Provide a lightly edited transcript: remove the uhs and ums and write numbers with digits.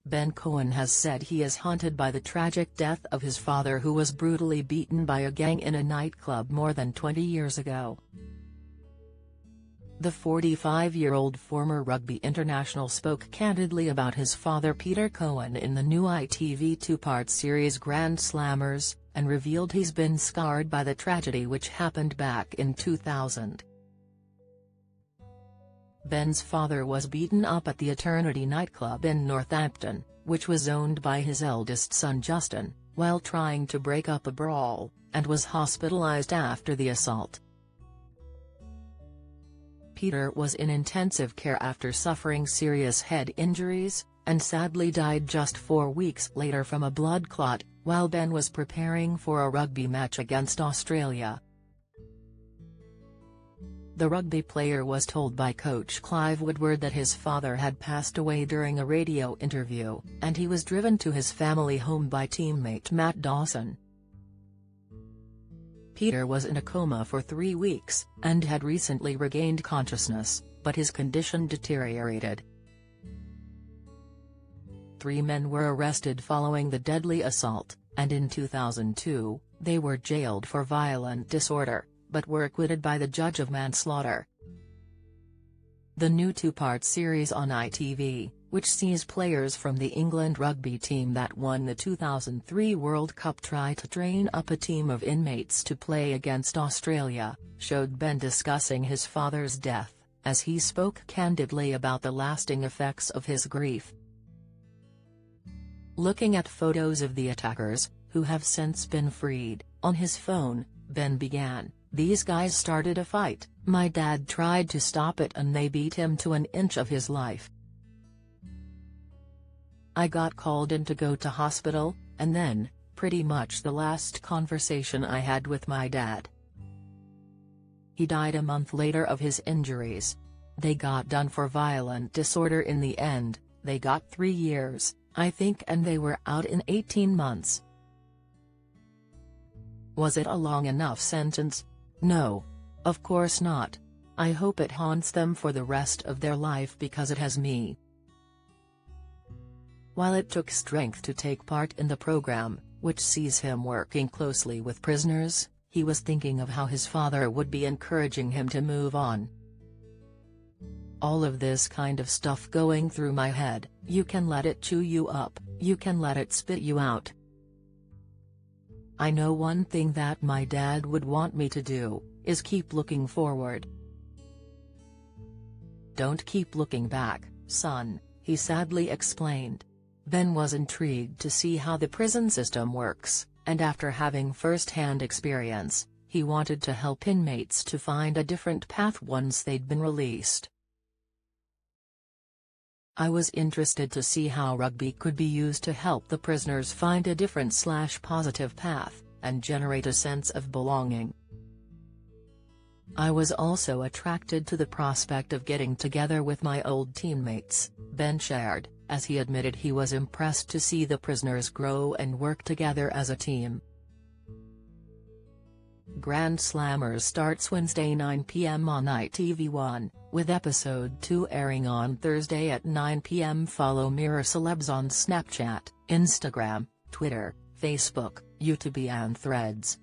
Ben Cohen has said he is haunted by the tragic death of his father, who was brutally beaten by a gang in a nightclub more than 20 years ago. The 45-year-old former rugby international spoke candidly about his father Peter Cohen in the new ITV two-part series Grand Slammers, and revealed he's been scarred by the tragedy which happened back in 2000. Ben's father was beaten up at the Eternity nightclub in Northampton, which was owned by his eldest son Justin, while trying to break up a brawl, and was hospitalized after the assault. Peter was in intensive care after suffering serious head injuries, and sadly died just 4 weeks later from a blood clot, while Ben was preparing for a rugby match against Australia. The rugby player was told by coach Clive Woodward that his father had passed away during a radio interview, and he was driven to his family home by teammate Matt Dawson. Peter was in a coma for 3 weeks, and had recently regained consciousness, but his condition deteriorated. 3 men were arrested following the deadly assault, and in 2002, they were jailed for violent disorder, but were acquitted by the judge of manslaughter. The new two-part series on ITV, which sees players from the England rugby team that won the 2003 World Cup try to train up a team of inmates to play against Australia, showed Ben discussing his father's death, as he spoke candidly about the lasting effects of his grief. Looking at photos of the attackers, who have since been freed, on his phone, Ben began, "These guys started a fight, my dad tried to stop it and they beat him to an inch of his life. I got called in to go to hospital, and then, pretty much the last conversation I had with my dad. He died a month later of his injuries. They got done for violent disorder in the end, they got 3 years, I think, and they were out in 18 months. Was it a long enough sentence? No. Of course not. I hope it haunts them for the rest of their life because it has me." While it took strength to take part in the program, which sees him working closely with prisoners, he was thinking of how his father would be encouraging him to move on. "All of this kind of stuff going through my head, you can let it chew you up, you can let it spit you out. I know one thing that my dad would want me to do, is keep looking forward. Don't keep looking back, son," he sadly explained. Ben was intrigued to see how the prison system works, and after having first-hand experience, he wanted to help inmates to find a different path once they'd been released. "I was interested to see how rugby could be used to help the prisoners find a different/positive path, and generate a sense of belonging. I was also attracted to the prospect of getting together with my old teammates," Ben shared, as he admitted he was impressed to see the prisoners grow and work together as a team. Grand Slammers starts Wednesday 9 p.m. on ITV1, with episode 2 airing on Thursday at 9 p.m. Follow Mirror Celebs on Snapchat, Instagram, Twitter, Facebook, YouTube and Threads.